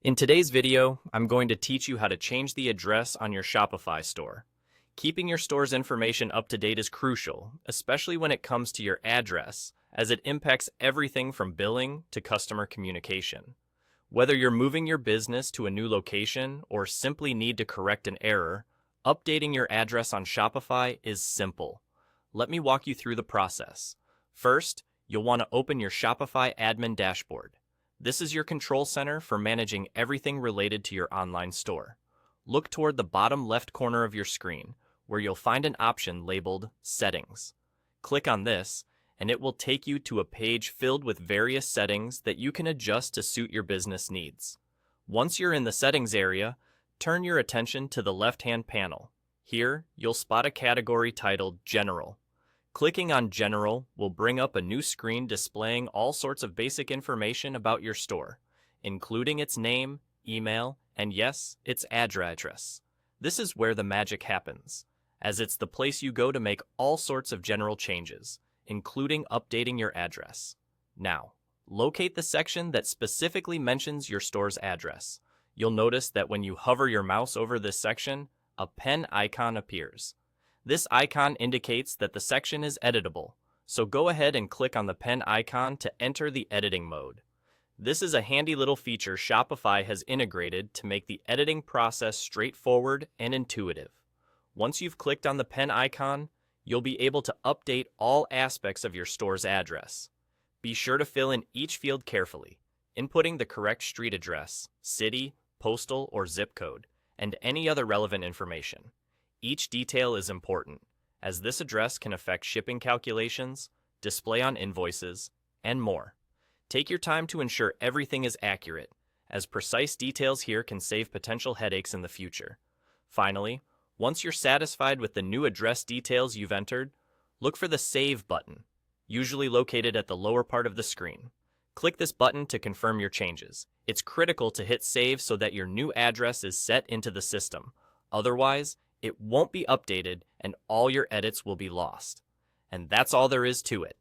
In today's video, I'm going to teach you how to change the address on your Shopify store. Keeping your store's information up to date is crucial, especially when it comes to your address, as it impacts everything from billing to customer communication. Whether you're moving your business to a new location or simply need to correct an error, updating your address on Shopify is simple. Let me walk you through the process. First, you'll want to open your Shopify admin dashboard. This is your control center for managing everything related to your online store. Look toward the bottom left corner of your screen, where you'll find an option labeled Settings. Click on this, and it will take you to a page filled with various settings that you can adjust to suit your business needs. Once you're in the settings area, turn your attention to the left-hand panel. Here, you'll spot a category titled General. Clicking on General will bring up a new screen displaying all sorts of basic information about your store, including its name, email, and yes, its address. This is where the magic happens, as it's the place you go to make all sorts of general changes, including updating your address. Now, locate the section that specifically mentions your store's address. You'll notice that when you hover your mouse over this section, a pen icon appears. This icon indicates that the section is editable, so go ahead and click on the pen icon to enter the editing mode. This is a handy little feature Shopify has integrated to make the editing process straightforward and intuitive. Once you've clicked on the pen icon, you'll be able to update all aspects of your store's address. Be sure to fill in each field carefully, inputting the correct street address, city, postal, or zip code, and any other relevant information. Each detail is important, as this address can affect shipping calculations, display on invoices, and more. Take your time to ensure everything is accurate, as precise details here can save potential headaches in the future. Finally, once you're satisfied with the new address details you've entered, look for the Save button, usually located at the lower part of the screen. Click this button to confirm your changes. It's critical to hit Save so that your new address is set into the system. Otherwise, it won't be updated and all your edits will be lost. And that's all there is to it.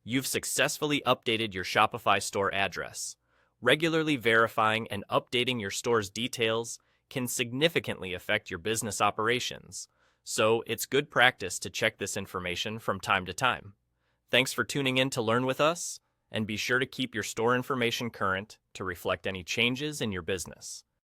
You've successfully updated your Shopify store address. Regularly verifying and updating your store's details can significantly affect your business operations, so it's good practice to check this information from time to time. Thanks for tuning in to learn with us, and be sure to keep your store information current to reflect any changes in your business.